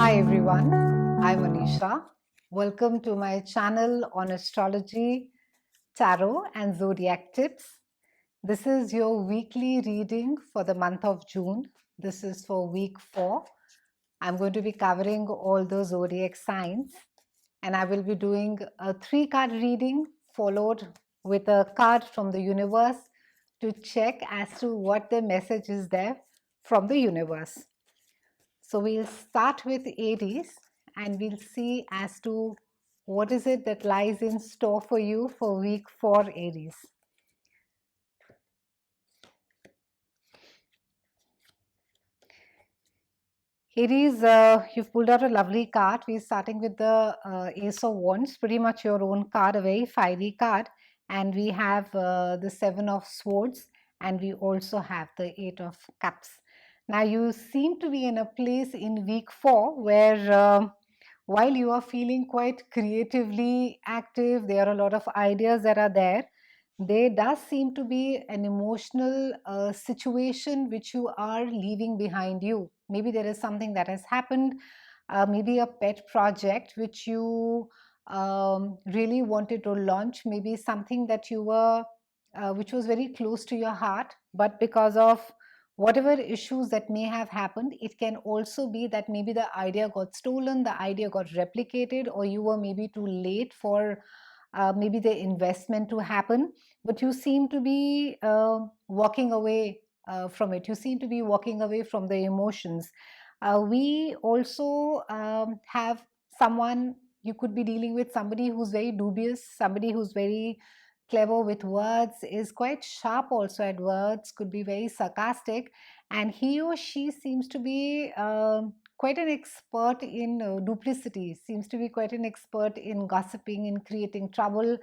Hi everyone, I'm Anisha. Welcome to my channel on astrology, tarot and zodiac tips. This is your weekly reading for the month of June. This is for week 4. I'm going to be covering all the zodiac signs and I will be doing a 3-card reading followed with a card from the universe to check as to what the message is there from the universe. So we'll start with Aries and we'll see as to what is it that lies in store for you for week 4 Aries. Aries, you've pulled out a lovely card. We're starting with the Ace of Wands, pretty much your own card, a very fiery card. And we have the 7 of Swords and we also have the 8 of Cups. Now you seem to be in a place in week 4 where while you are feeling quite creatively active, there are a lot of ideas that are there does seem to be an emotional situation which you are leaving behind you. Maybe there is something that has happened, maybe a pet project which you really wanted to launch, maybe something that you were, which was very close to your heart, but because of whatever issues that may have happened, it can also be that maybe the idea got stolen, the idea got replicated, or you were maybe too late for maybe the investment to happen, but you seem to be walking away from it. You seem to be walking away from the emotions. We also have someone, you could be dealing with somebody who's very dubious, somebody who's very clever with words, is quite sharp also at words, could be very sarcastic, and he or she seems to be quite an expert in duplicity, seems to be quite an expert in gossiping, in creating trouble,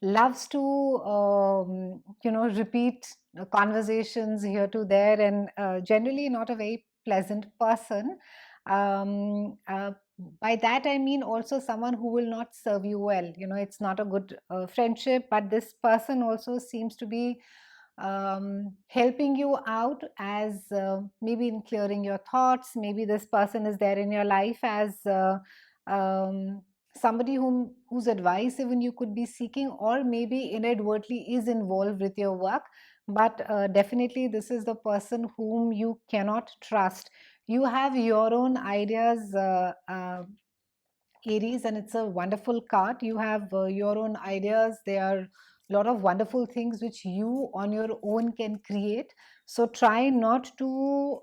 loves to repeat conversations here to there, and generally not a very pleasant person. um, uh, by that I mean also someone who will not serve you well. It's not a good friendship, but this person also seems to be helping you out as maybe in clearing your thoughts. Maybe this person is there in your life as um, somebody whose advice even you could be seeking, or maybe inadvertently is involved with your work, but definitely this is the person whom you cannot trust. You have your own ideas, Aries, and it's a wonderful card. You have your own ideas. There are a lot of wonderful things which you on your own can create. So try not to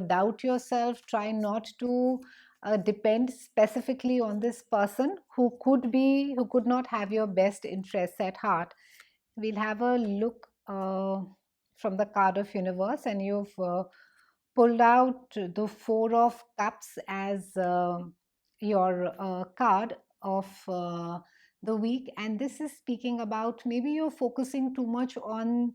doubt yourself. Try not to depend specifically on this person who could not have your best interests at heart. We'll have a look from the card of universe, and you've pulled out the 4 of cups as your card of the week, and this is speaking about maybe you're focusing too much on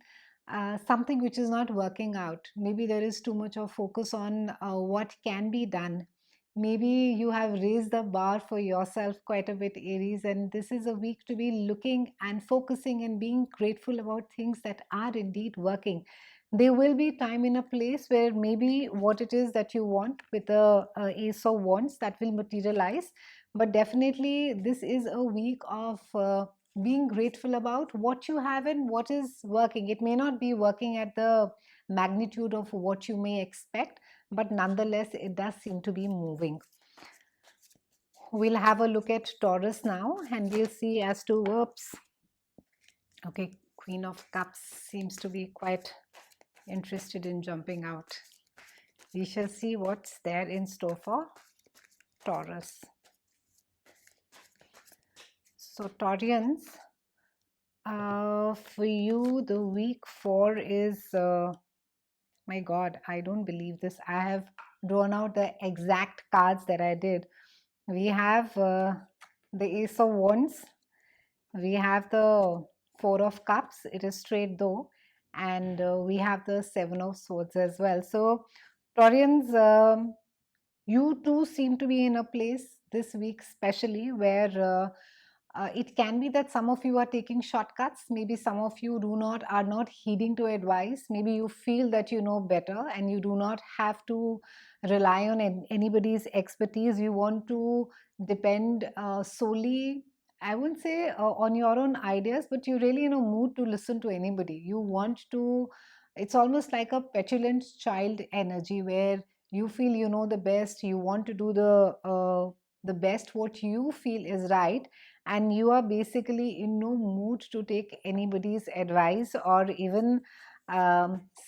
something which is not working out. Maybe there is too much of focus on what can be done. Maybe you have raised the bar for yourself quite a bit, Aries, and this is a week to be looking and focusing and being grateful about things that are indeed working. There will be time in a place where maybe what it is that you want with the Ace of Wands, that will materialize, but definitely this is a week of being grateful about what you have and what is working. It may not be working at the magnitude of what you may expect, but nonetheless it does seem to be moving. We'll have a look at Taurus now and we'll see as to, whoops, okay, Queen of Cups seems to be quite interested in jumping out. We shall see what's there in store for Taurus. So Taurians, for you the week 4 is, my God, I don't believe this. I have drawn out the exact cards that I did. We have the Ace of Wands, we have the 4 of Cups, it is straight though, and we have the 7 of Swords as well. So Taurians, you too seem to be in a place this week especially where It can be that some of you are taking shortcuts. Maybe some of you are not heeding to advice. Maybe you feel that you know better and you do not have to rely on anybody's expertise. You want to depend solely, I wouldn't say on your own ideas, but you really mood to listen to anybody. You want to. It's almost like a petulant child energy where you feel you know the best. You want to do the best what you feel is right, and you are basically in no mood to take anybody's advice or even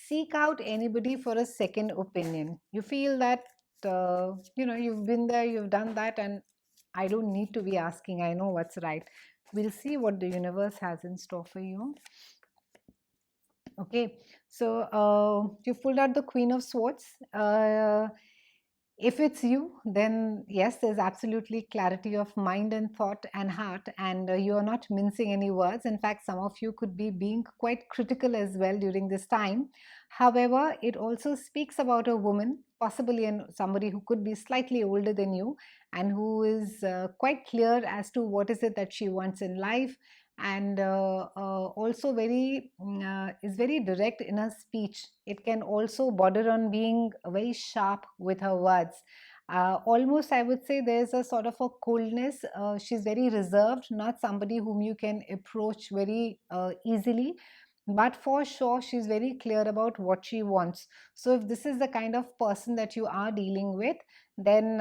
seek out anybody for a second opinion. You feel that you've been there, you've done that, and I don't need to be asking. I know what's right. We'll see what the universe has in store for you. Okay, so you pulled out the Queen of Swords. If it's you, then yes, there's absolutely clarity of mind and thought and heart, and you are not mincing any words. In fact, some of you could be being quite critical as well during this time. However, it also speaks about a woman, possibly somebody who could be slightly older than you and who is quite clear as to what is it that she wants in life, and also is very direct in her speech. It can also border on being very sharp with her words. Almost, I would say, there's a sort of a coldness. She's very reserved, not somebody whom you can approach very easily. But for sure, she's very clear about what she wants. So, if this is the kind of person that you are dealing with, then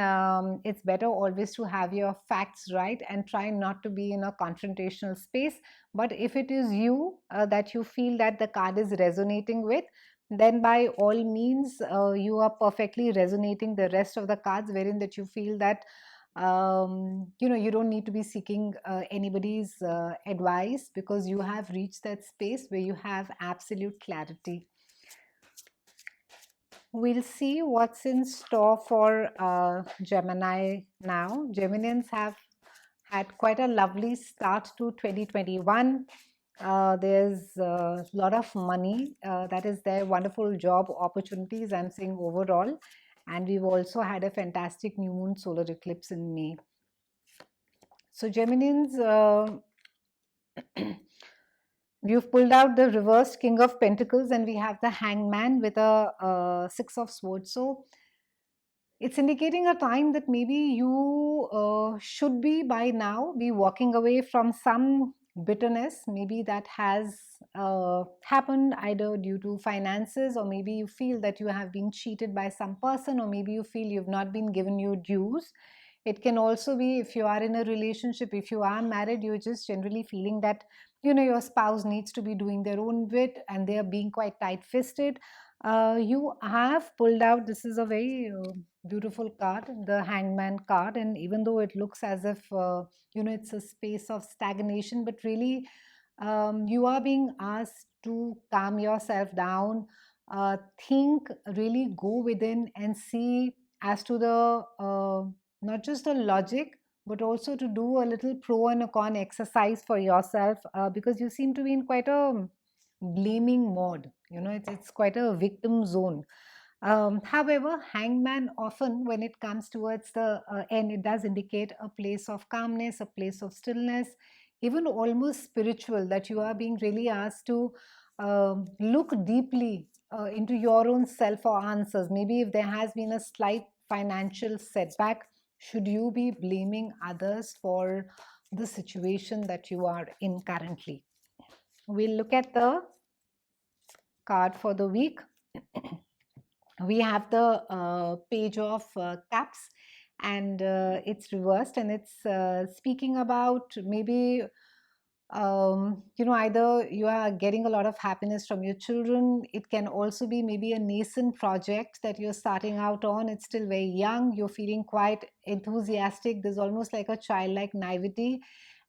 it's better always to have your facts right and try not to be in a confrontational space. But if it is you that you feel that the card is resonating with, then by all means you are perfectly resonating the rest of the cards, wherein that you feel that you don't need to be seeking anybody's advice, because you have reached that space where you have absolute clarity. We'll see what's in store for Gemini now. Geminians have had quite a lovely start to 2021. There's a lot of money that is there, wonderful job opportunities, I'm saying overall. And we've also had a fantastic new moon solar eclipse in May. So Geminians, we've pulled out the reversed King of Pentacles, and we have the Hangman with a Six of Swords. So it's indicating a time that maybe you should be by now be walking away from some bitterness, maybe that has happened either due to finances, or maybe you feel that you have been cheated by some person, or maybe you feel you've not been given your dues. It can also be, if you are in a relationship, if you are married, you're just generally feeling that your spouse needs to be doing their own bit and they are being quite tight-fisted. You have pulled out, this is a very beautiful card, the Hangman card, and even though it looks as if it's a space of stagnation, but really you are being asked to calm yourself down, think, really go within and see as to the not just the logic, but also to do a little pro and a con exercise for yourself, because you seem to be in quite a blaming mode. It's quite a victim zone. However, Hangman often, when it comes towards the end, it does indicate a place of calmness, a place of stillness, even almost spiritual, that you are being really asked to look deeply into your own self for answers. Maybe if there has been a slight financial setback, should you be blaming others for the situation that you are in currently? We'll look at the card for the week. We have the page of cups, and it's reversed, and it's speaking about maybe either you are getting a lot of happiness from your children. It can also be maybe a nascent project that you're starting out on. It's still very young, you're feeling quite enthusiastic, there's almost like a childlike naivety.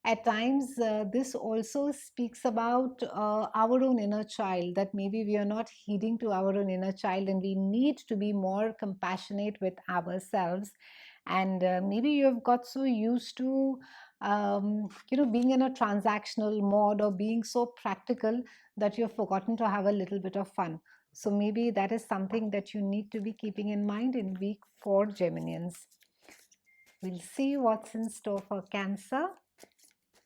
At times, this also speaks about our own inner child, that maybe we are not heeding to our own inner child, and we need to be more compassionate with ourselves. And maybe you have got so used to being in a transactional mode or being so practical that you've forgotten to have a little bit of fun. So maybe that is something that you need to be keeping in mind in week 4, Geminians. We'll see what's in store for Cancer.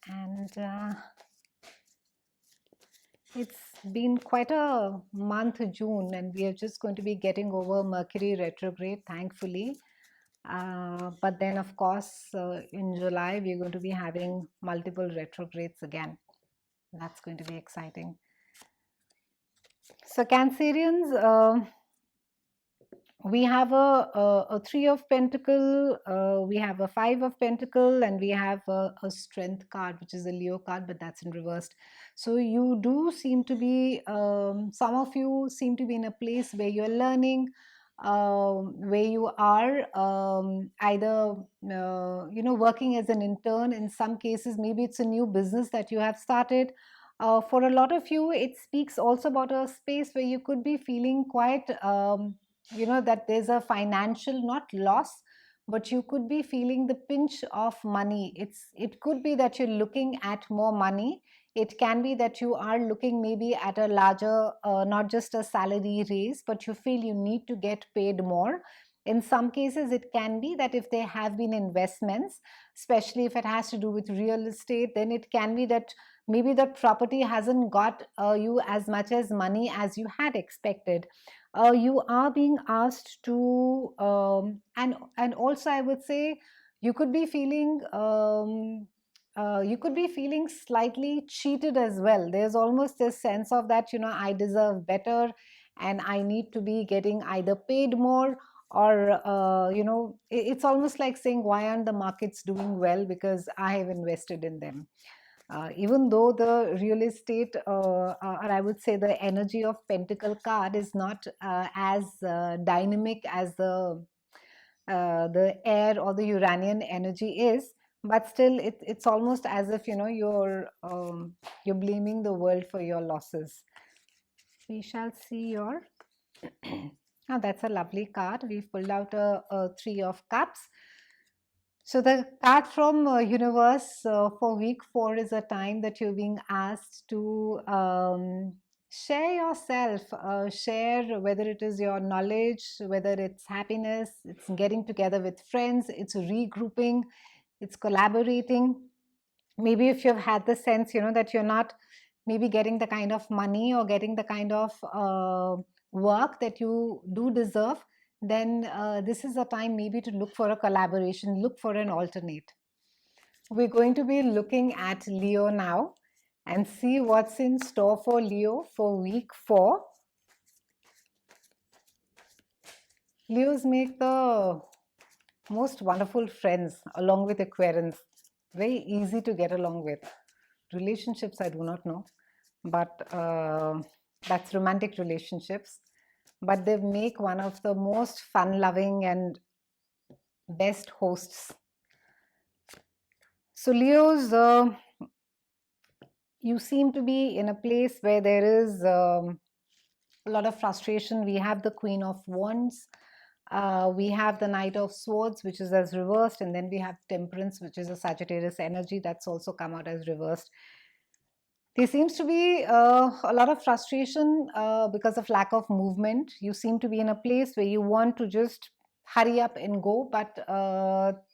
And it's been quite a month, June, and we are just going to be getting over Mercury retrograde, thankfully. But then, of course, in July, we're going to be having multiple retrogrades again. That's going to be exciting. So, Cancerians, we have a three of pentacle, we have a five of pentacle, and we have a strength card, which is a Leo card, but that's in reversed. So you do seem to be, some of you seem to be in a place where you're learning, where you are either working as an intern. In some cases, maybe it's a new business that you have started. For a lot of you, it speaks also about a space where you could be feeling quite that there's a financial, not loss, but you could be feeling the pinch of money. It could be that you're looking at more money. It can be that you are looking maybe at a larger, not just a salary raise, but you feel you need to get paid more. In some cases, it can be that if there have been investments, especially if it has to do with real estate, then it can be that maybe the property hasn't got you as much as money as you had expected. You are being asked to, and also I would say you could be feeling slightly cheated as well. There's almost this sense of that, I deserve better, and I need to be getting either paid more, or it's almost like saying, why aren't the markets doing well, because I have invested in them. Even though the real estate, or I would say the energy of Pentacle card is not as dynamic as the air or the Uranian energy is, but still, it's almost as if you're blaming the world for your losses. We shall see your. Oh, that's a lovely card. We've pulled out a Three of Cups. So the card from universe for week 4 is a time that you're being asked to share yourself, share whether it is your knowledge, whether it's happiness, it's getting together with friends, it's regrouping, it's collaborating. Maybe if you've had the sense, that you're not maybe getting the kind of money or getting the kind of work that you do deserve, then this is a time maybe to look for a collaboration, look for an alternate. We're going to be looking at Leo now and see what's in store for Leo for week 4. Leos make the most wonderful friends along with Aquarians. Very easy to get along with. Relationships, I do not know, but that's romantic relationships. But they make one of the most fun-loving and best hosts. So Leos, you seem to be in a place where there is a lot of frustration. We have the Queen of Wands. We have the Knight of Swords, which is as reversed, and then we have Temperance, which is a Sagittarius energy that's also come out as reversed. There seems to be a lot of frustration because of lack of movement. You seem to be in a place where you want to just hurry up and go, but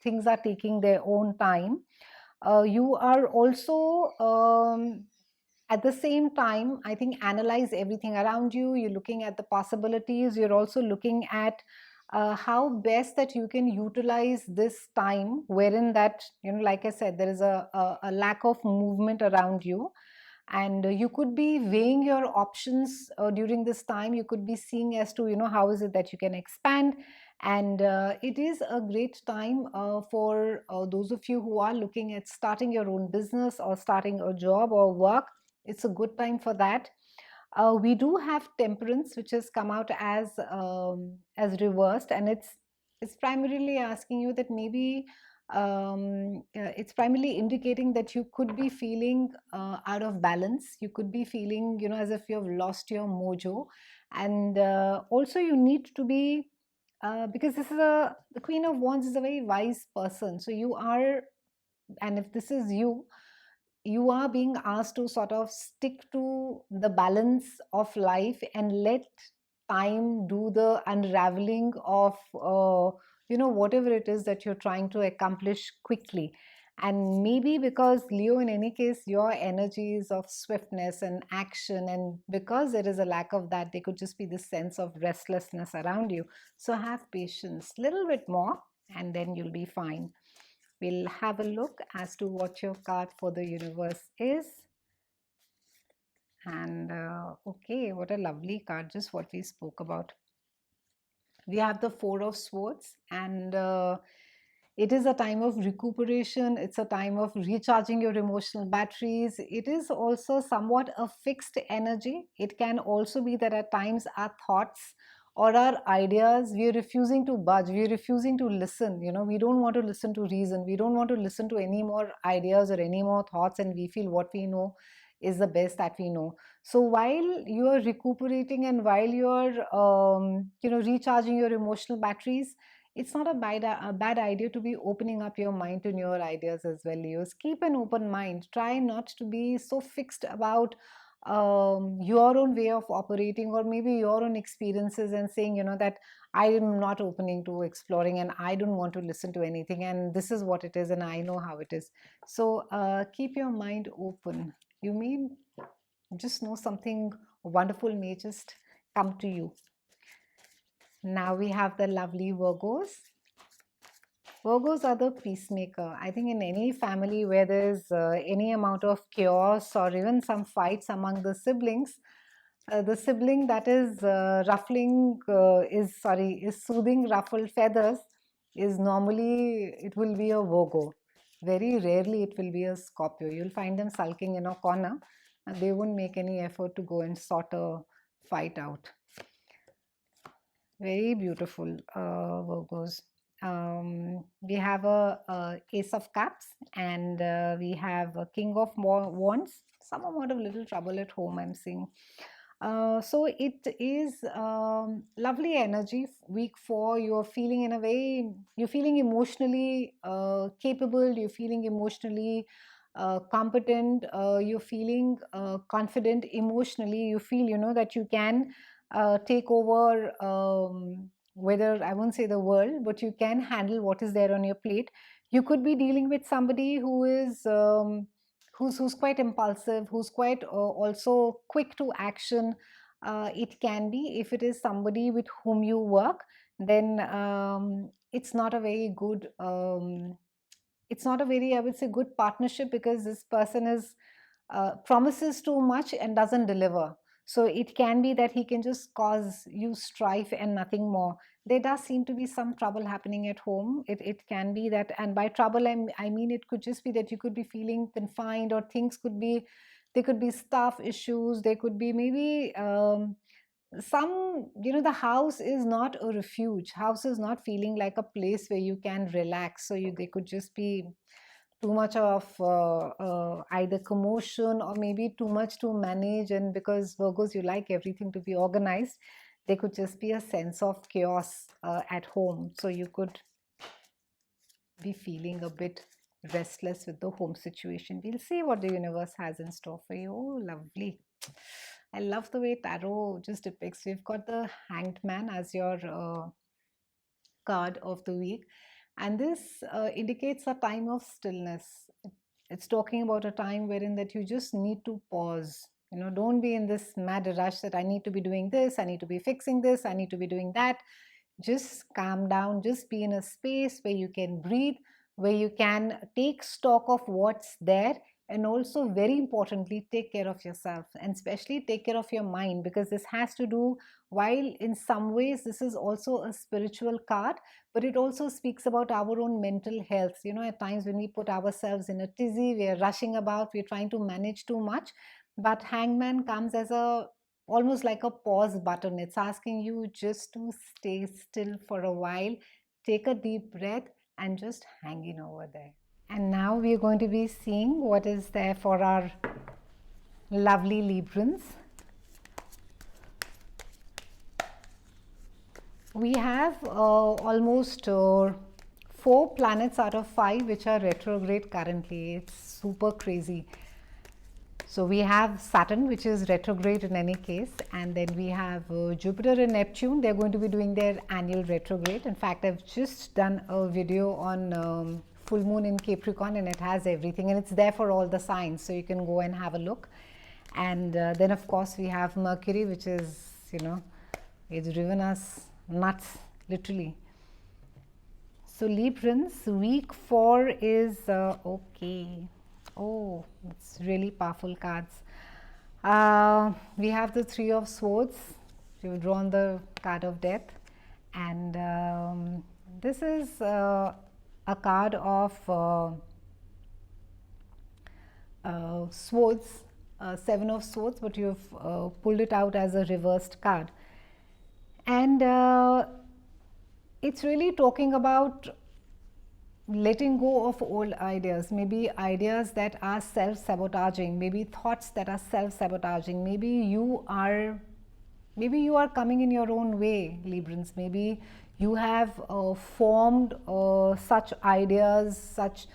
things are taking their own time. You are also, at the same time, I think, analyze everything around you. You're looking at the possibilities. You're also looking at how best that you can utilize this time, wherein that, like I said, there is a lack of movement around you. And you could be weighing your options during this time. You could be seeing as to, how is it that you can expand. And it is a great time for those of you who are looking at starting your own business or starting a job or work. It's a good time for that. We do have Temperance, which has come out as reversed, and it's primarily asking you that maybe it's primarily indicating that you could be feeling out of balance. You could be feeling, as if you've lost your mojo, and also you need to be because the Queen of Wands is a very wise person. So you are, and if this is you are being asked to sort of stick to the balance of life and let time do the unraveling of whatever it is that you're trying to accomplish quickly. And maybe because Leo, in any case, your energy is of swiftness and action, and because there is a lack of that, there could just be this sense of restlessness around you. So have patience, little bit more, and then you'll be fine. We'll have a look as to what your card for the universe is. And okay, what a lovely card, just what we spoke about. We have the Four of Swords, and it is a time of recuperation. It's a time of recharging your emotional batteries. It is also somewhat a fixed energy. It can also be that at times our thoughts or our ideas, we're refusing to budge, we're refusing to listen. We don't want to listen to reason, we don't want to listen to any more ideas or any more thoughts, and we feel what we know is the best that we know. So while you are recuperating and while you're recharging your emotional batteries, it's not a bad idea to be opening up your mind to newer ideas as well, Leos. Keep an open mind. Try not to be so fixed about your own way of operating, or maybe your own experiences, and saying, that I am not opening to exploring and I don't want to listen to anything, and this is what it is and I know how it is. So keep your mind open. You mean just know something wonderful may just come to you. Now we have the lovely Virgos. Virgos are the peacemaker. I think in any family where there's any amount of chaos or even some fights among the sibling that is is soothing ruffled feathers, is normally, it will be a Virgo. Very rarely it will be a Scorpio. You'll find them sulking in a corner and they won't make any effort to go and sort a fight out. Very beautiful, Virgos. We have a Ace of Cups, and we have a King of Wands. Some amount of little trouble at home, I'm seeing. So it is lovely energy. Week 4, you're feeling in a way, you're feeling emotionally capable, you're feeling emotionally competent, you're feeling confident emotionally. You feel, that you can take over, whether I won't say the world, but you can handle what is there on your plate. You could be dealing with somebody who is who's quite impulsive, who's quite also quick to action. It can be, if it is somebody with whom you work, then it's not a very good it's not a very, I would say, good partnership, because this person is promises too much and doesn't deliver. So it can be that he can just cause you strife and nothing more. There does seem to be some trouble happening at home. It can be that, and by trouble I mean it could just be that you could be feeling confined, or things could be, there could be staff issues, there could be maybe the house is not a refuge. House is not feeling like a place where you can relax. So they could just be too much of either commotion or maybe too much to manage. And because Virgos, you like everything to be organized, there could just be a sense of chaos at home. So you could be feeling a bit restless with the home situation. We'll see what the universe has in store for you. Oh, lovely. I love the way tarot just depicts. We've got the Hanged Man as your card of the week, and this indicates a time of stillness. It's talking about a time wherein that you just need to pause. Don't be in this mad rush that I need to be doing this, I need to be fixing this, I need to be doing that. Just calm down, just be in a space where you can breathe, where you can take stock of what's there, and also, very importantly, take care of yourself, and especially take care of your mind, because this has to do, while in some ways this is also a spiritual card, but it also speaks about our own mental health. At times when we put ourselves in a tizzy, we are rushing about, we're trying to manage too much, but Hangman comes as a almost like a pause button. It's asking you just to stay still for a while, take a deep breath, and just hang in over there. And now we are going to be seeing what is there for our lovely Librans. We have almost 4 planets out of 5 which are retrograde currently. It's super crazy. So we have Saturn, which is retrograde in any case, and then we have Jupiter and Neptune. They're going to be doing their annual retrograde. In fact, I've just done a video on full moon in Capricorn, and it has everything, and it's there for all the signs, so you can go and have a look. And then of course we have Mercury, which is, it's driven us nuts, literally. So Librans, week 4 is okay. Oh, it's really powerful cards. We have the 3 of Swords. You've drawn the card of death, and this is a card of Swords, 7 of Swords, but you've pulled it out as a reversed card, and it's really talking about letting go of old ideas, maybe ideas that are self-sabotaging, maybe thoughts that are self-sabotaging. Maybe you are coming in your own way, Librans. Maybe you have formed such ideas, such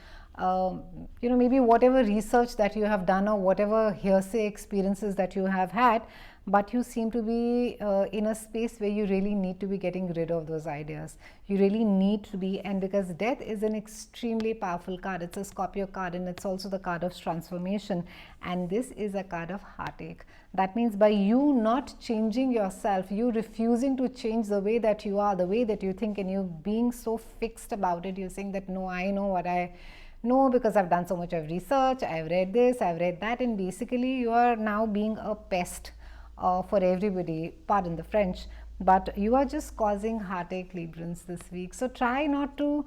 maybe whatever research that you have done or whatever hearsay experiences that you have had, but you seem to be in a space where you really need to be getting rid of those ideas. You really need to be, and because death is an extremely powerful card, it's a Scorpio card, and it's also the card of transformation, and this is a card of heartache. That means by you not changing yourself, you refusing to change the way that you are, the way that you think, and you being so fixed about it, you're saying that no, I know what I know because I've done so much of research, I've read this, I've read that, and basically you are now being a pest for everybody, pardon the French, but you are just causing heartache, Librans, this week. So try not to,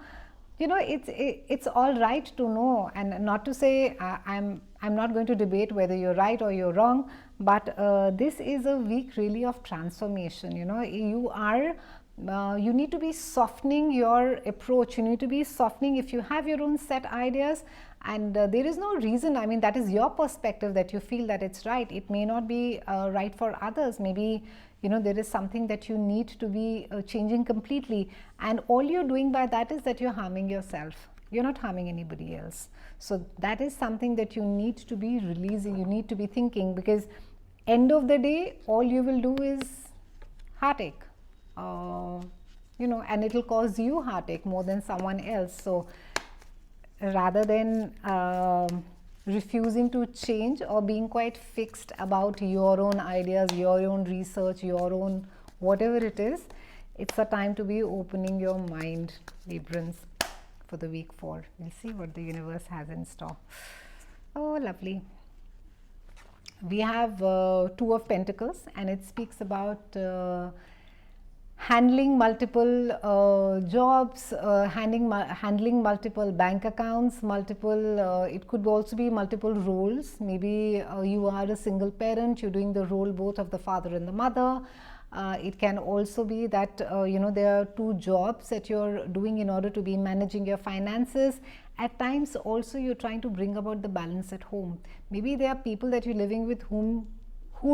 it's all right to know, and not to say I'm not going to debate whether you're right or you're wrong, but this is a week really of transformation. You need to be softening your approach. You need to be softening if you have your own set ideas, and there is no reason, I mean, that is your perspective that you feel that it's right. It may not be right for others. Maybe there is something that you need to be changing completely, and all you're doing by that is that you're harming yourself. You're not harming anybody else. So that is something that you need to be releasing, you need to be thinking, because end of the day all you will do is heartache, and it'll cause you heartache more than someone else. So rather than refusing to change or being quite fixed about your own ideas, your own research, your own whatever it is, it's a time to be opening your mind, Librans, for the week 4. We'll see what the universe has in store. Oh, lovely. We have 2 of Pentacles, and it speaks about handling multiple jobs, handling multiple bank accounts, it could also be multiple roles. Maybe you are a single parent, you're doing the role both of the father and the mother. It can also be that there are 2 jobs that you're doing in order to be managing your finances. At times also you're trying to bring about the balance at home. Maybe there are people that you're living with who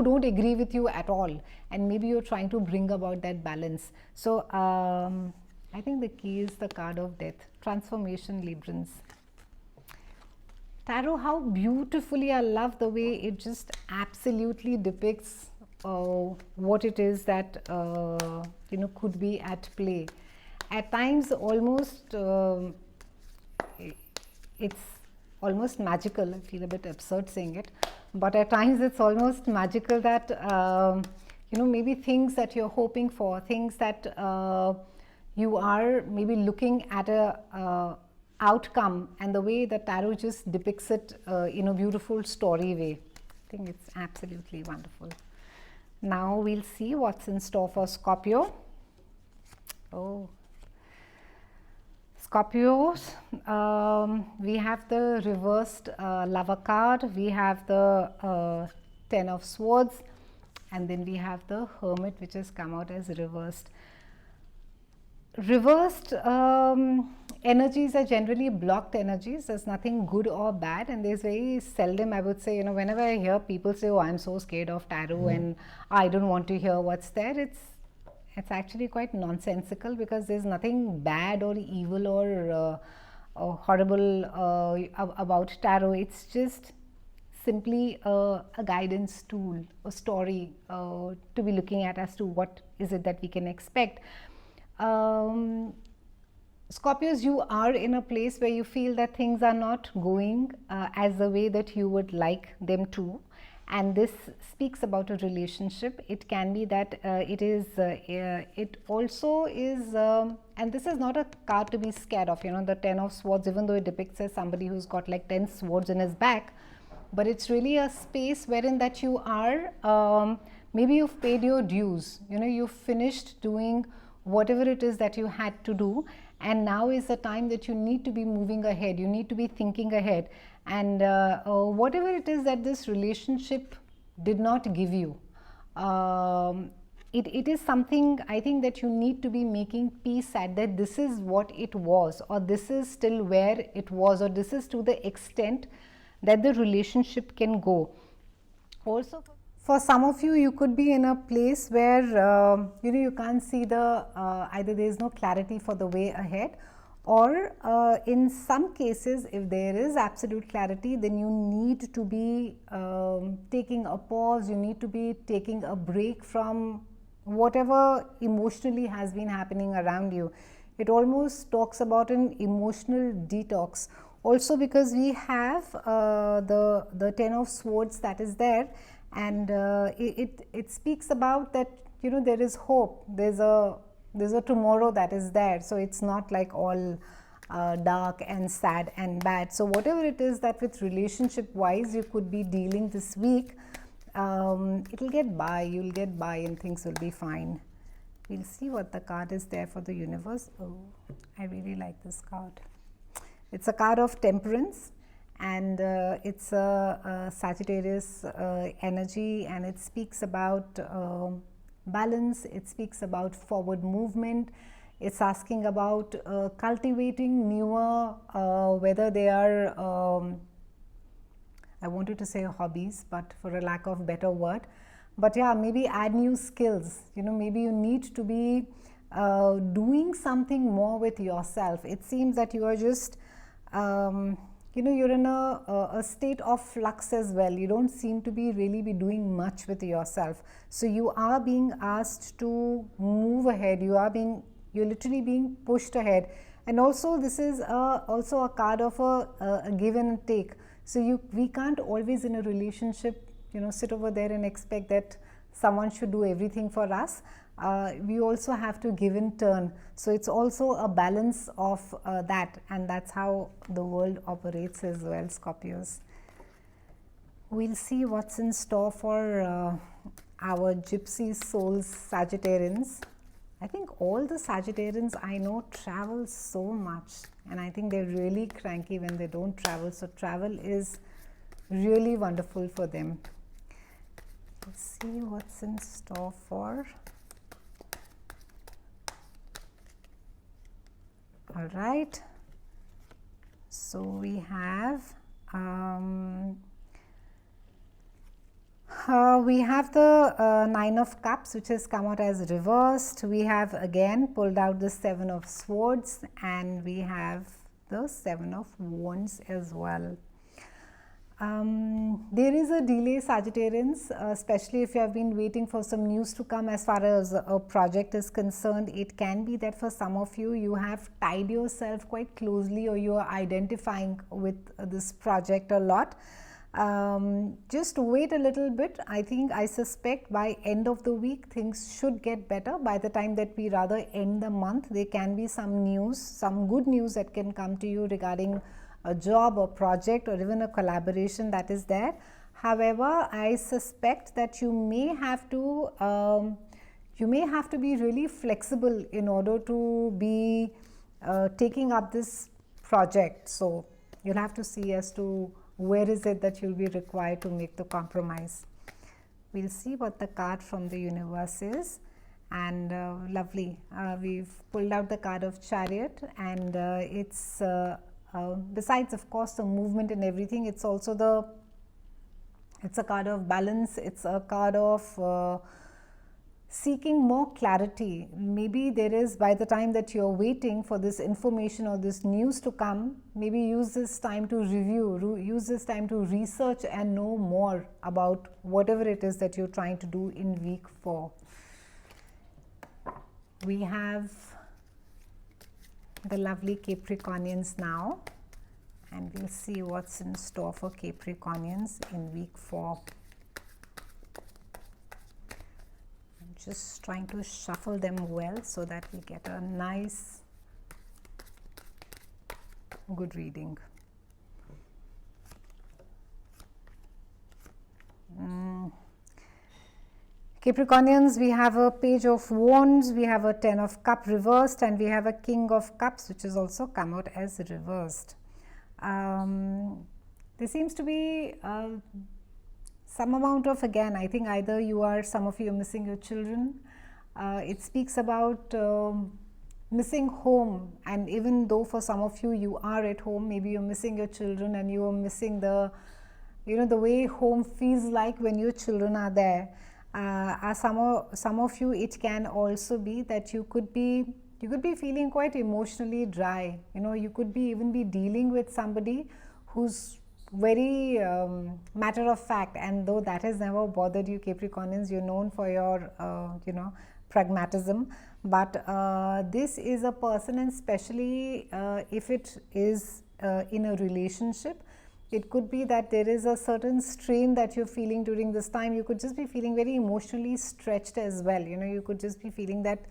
don't agree with you at all, and maybe you're trying to bring about that balance. So I think the key is the card of death, transformation, Librans. Tarot, how beautifully, I love the way it just absolutely depicts what it is that could be at play. At times almost it's almost magical. I feel a bit absurd saying it, but at times it's almost magical that maybe things that you're hoping for, things that you are maybe looking at a outcome, and the way the tarot just depicts it in a beautiful story way. I think it's absolutely wonderful. Now we'll see what's in store for Scorpio. Oh, Scorpios, we have the reversed lover card, we have the 10 of Swords, and then we have the Hermit, which has come out as reversed. Reversed energies are generally blocked energies. There's nothing good or bad, and there's very seldom, I would say, whenever I hear people say, oh, I'm so scared of tarot and I don't want to hear what's there, it's actually quite nonsensical, because there's nothing bad or evil or horrible about tarot. It's just simply a guidance tool, a story to be looking at as to what is it that we can expect. Scorpios, you are in a place where you feel that things are not going as the way that you would like them to. And this speaks about a relationship. It can be that it also is, and this is not a card to be scared of, you know, the 10 of Swords, even though it depicts as somebody who's got like 10 swords in his back. But it's really a space wherein that you are, maybe you've paid your dues, you know, you've finished doing whatever it is that you had to do, and now is the time that you need to be moving ahead, you need to be thinking ahead, and whatever it is that this relationship did not give you, it is something, I think, that you need to be making peace at, that this is what it was, or this is still where it was, or this is to the extent that the relationship can go. Also, for some of you, you could be in a place where you know, you can't see the either there is no clarity for the way ahead, or in some cases, if there is absolute clarity, then you need to be taking a pause, you need to be taking a break from whatever emotionally has been happening around you. It almost talks about an emotional detox. Also, because we have the 10 of Swords that is there, and it speaks about that, you know, there is hope, there's a tomorrow that is there. So it's not like all dark and sad and bad. So whatever it is that with relationship wise you could be dealing this week, it'll get by, you'll get by, and things will be fine. We'll see what the card is there for the universe. Oh, I really like this card. It's a card of Temperance, and it's a Sagittarius energy, and it speaks about balance, it speaks about forward movement, it's asking about cultivating newer, whether they are, I wanted to say hobbies, but for a lack of better word, but yeah, maybe add new skills, you know, maybe you need to be doing something more with yourself. It seems that you are just you know, you're in a state of flux as well. You don't seem to be really be doing much with yourself. So you are being asked to move ahead. You're literally being pushed ahead. And also, this is also a card of a give and take. So we can't always in a relationship, you know, sit over there and expect that someone should do everything for us. We also have to give in turn. So it's also a balance of that, and that's how the world operates as well, Scorpios. We'll see what's in store for our gypsy souls, Sagittarians. I think all the Sagittarians I know travel so much, and I think they're really cranky when they don't travel. So travel is really wonderful for them. Let's see what's in store for. All right, so we have the 9 of Cups, which has come out as reversed. We have again pulled out the 7 of Swords, and we have the 7 of Wands as well. There is a delay, Sagittarians, especially if you have been waiting for some news to come as far as a project is concerned. It can be that for some of you, you have tied yourself quite closely, or you are identifying with this project a lot. Just wait a little bit. I suspect by end of the week, things should get better. By the time that we rather end the month, there can be some news, some good news that can come to you regarding a job or project, or even a collaboration that is there. However, I suspect that you may have to be really flexible in order to be taking up this project. So you'll have to see as to where is it that you'll be required to make the compromise. We'll see what the card from the universe is. And lovely, we've pulled out the card of Chariot, and it's besides, of course, the movement and everything, it's also it's a card of balance. It's a card of seeking more clarity. Maybe there is, by the time that you're waiting for this information or this news to come, maybe use this time to review, use this time to research and know more about whatever it is that you're trying to do in week 4. We have the lovely Capricornians now, and we'll see what's in store for Capricornians in week 4. I'm just trying to shuffle them well so that we get a nice, good reading. Capricornians, we have a Page of Wands, we have a Ten of Cups reversed, and we have a King of Cups, which has also come out as reversed. There seems to be some amount of, again, I think either some of you are missing your children. It speaks about missing home, and even though for some of you, you are at home, maybe you're missing your children and you are missing the way home feels like when your children are there. Some of you, it can also be that you could be feeling quite emotionally dry. You could even be dealing with somebody who's very matter of fact, and though that has never bothered you, Capricornians, you're known for your pragmatism, but this is a person, and especially if it is in a relationship, it could be that there is a certain strain that you're feeling during this time. You could just be feeling very emotionally stretched as well. You could just be feeling that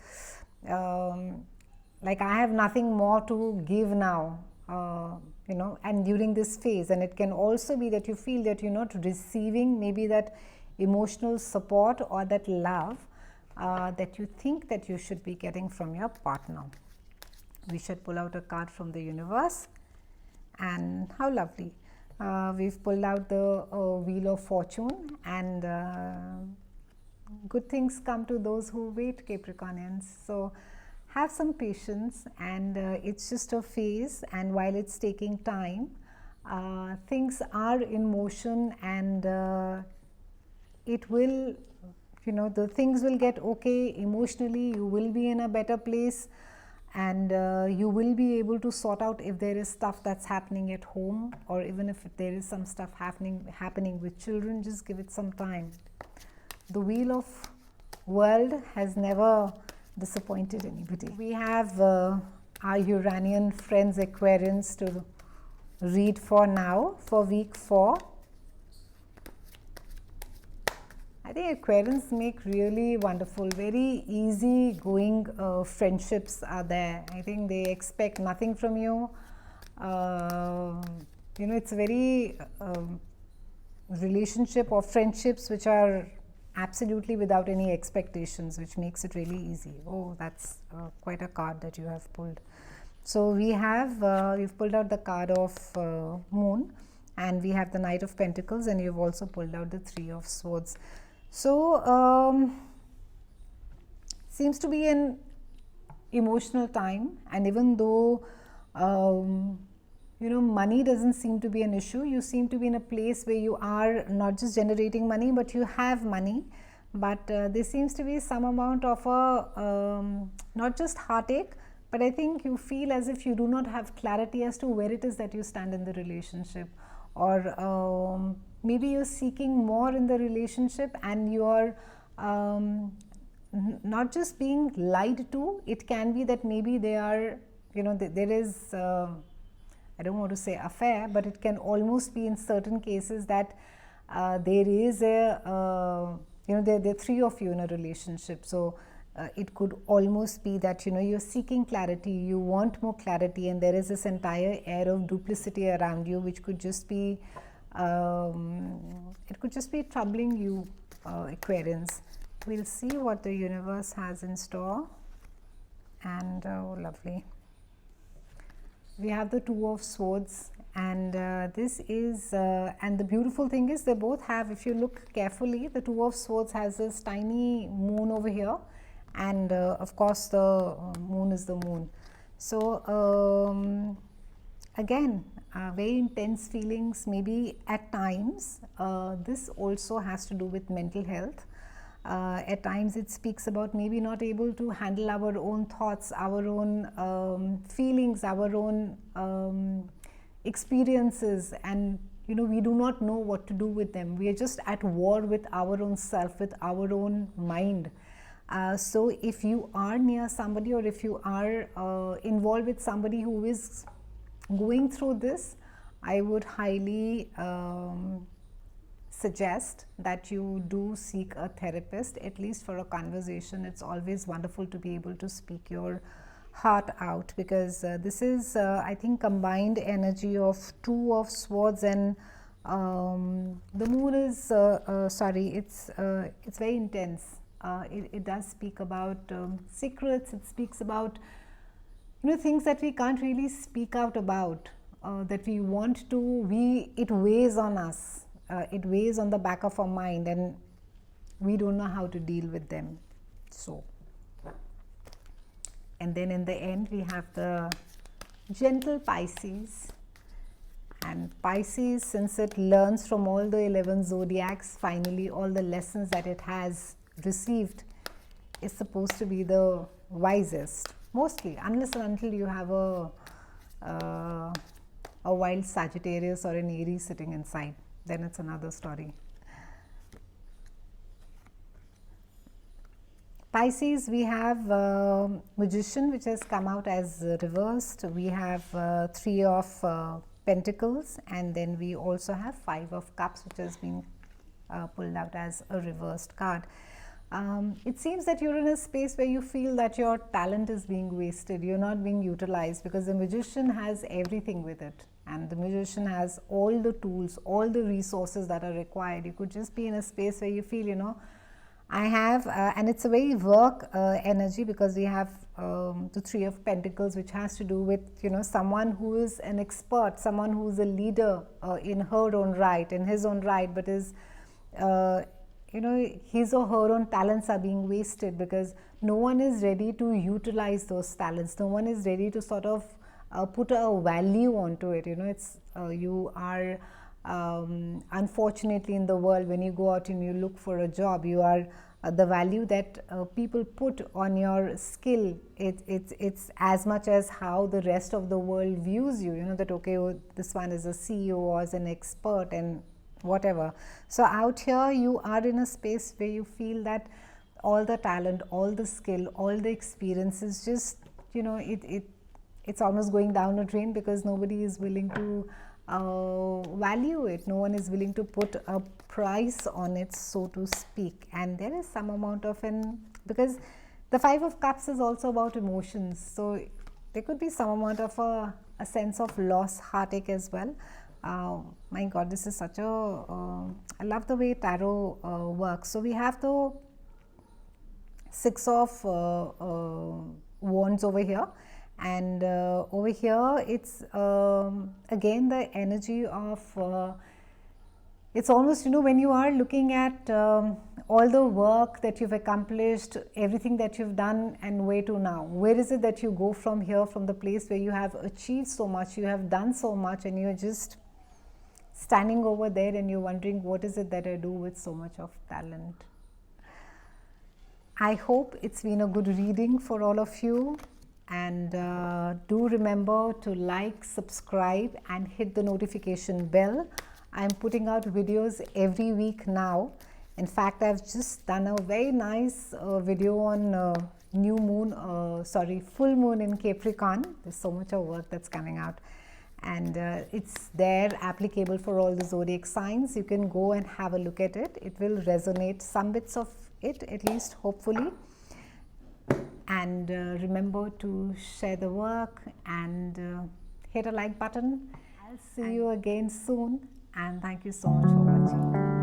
like I have nothing more to give now, and during this phase. And it can also be that you feel that you're not receiving maybe that emotional support or that love that you think that you should be getting from your partner. We should pull out a card from the universe, and how lovely. We've pulled out the Wheel of Fortune, and good things come to those who wait, Capricornians. So have some patience, and it's just a phase, and while it's taking time, things are in motion, and it will, the things will get okay emotionally. You will be in a better place, and you will be able to sort out if there is stuff that's happening at home, or even if there is some stuff happening with children. Just give it some time. The Wheel of World has never disappointed anybody. We have our Uranian friends, Aquarians, to read for now for week 4. I think Aquarians make really wonderful, very easy going friendships are there. I think they expect nothing from you. It's very relationship or friendships which are absolutely without any expectations, which makes it really easy. Oh, that's quite a card that you have pulled. So we have, you've pulled out the card of Moon, and we have the Knight of Pentacles, and you've also pulled out the Three of Swords. So seems to be an emotional time, and even though money doesn't seem to be an issue, you seem to be in a place where you are not just generating money, but you have money, but there seems to be some amount of a not just heartache, but I think you feel as if you do not have clarity as to where it is that you stand in the relationship, or maybe you're seeking more in the relationship, and you're not just being lied to. It can be that maybe they are, there is, I don't want to say affair, but it can almost be in certain cases that there is there are 3 of you in a relationship. So it could almost be that you're seeking clarity, you want more clarity, and there is this entire air of duplicity around you, which could just be it could just be troubling you, Aquarians. We'll see what the universe has in store. And oh, lovely. We have the Two of Swords, and this is and the beautiful thing is they both have, if you look carefully, the Two of Swords has this tiny moon over here, and of course the moon is the moon. So again, very intense feelings, maybe at times. This also has to do with mental health. At times it speaks about maybe not able to handle our own thoughts, our own feelings, our own experiences, and we do not know what to do with them. We are just at war with our own self, with our own mind. So if you are near somebody, or if you are involved with somebody who is going through this, I would highly suggest that you do seek a therapist, at least for a conversation. It's always wonderful to be able to speak your heart out, because this is I think combined energy of Two of Swords, and the moon is sorry, it's very intense. It does speak about secrets. It speaks about, you know, things that we can't really speak out about, that we want to. It weighs on us. It weighs on the back of our mind, and we don't know how to deal with them. So, and then in the end we have the gentle Pisces. And Pisces, since it learns from all the 11 zodiacs, finally all the lessons that it has received, is supposed to be the wisest, mostly, unless and until you have a wild Sagittarius or an Aries sitting inside, then it's another story. Pisces, we have Magician, which has come out as reversed. We have Three of Pentacles, and then we also have Five of Cups, which has been pulled out as a reversed card. It seems that you're in a space where you feel that your talent is being wasted, you're not being utilized, because the Magician has everything with it, and the Magician has all the tools, all the resources that are required. You could just be in a space where you feel, you know, I have, and it's a very work energy, because we have the Three of Pentacles, which has to do with, you know, someone who is an expert, someone who is a leader in her own right, in his own right, but is, you know, his or her own talents are being wasted, because no one is ready to utilize those talents. No one is ready to sort of put a value onto it. You know, it's you are unfortunately in the world, when you go out and you look for a job, you are the value that people put on your skill, it's as much as how the rest of the world views you. You know, that okay, oh, this one is a CEO or is an expert and whatever. So out here you are in a space where you feel that all the talent, all the skill, all the experience is just, you know, it's almost going down a drain, because nobody is willing to value it. No one is willing to put a price on it, so to speak. And there is some amount of because the Five of Cups is also about emotions, so there could be some amount of a sense of loss, heartache as well. My God, this is such a I love the way tarot works. So we have the Six of Wands over here, and over here it's again the energy of it's almost, you know, when you are looking at all the work that you've accomplished, everything that you've done, and where to now, where is it that you go from here, from the place where you have achieved so much, you have done so much, and you're just standing over there and you're wondering, what is it that I do with so much of talent? I hope it's been a good reading for all of you, and do remember to like, subscribe and hit the notification bell. I'm putting out videos every week now. In fact, I've just done a very nice video on full moon in Capricorn. There's so much of work that's coming out, and it's there applicable for all the zodiac signs. You can go and have a look at it. It will resonate, some bits of it at least, hopefully. And remember to share the work and hit a like button. I'll see you again soon, and thank you so much for watching.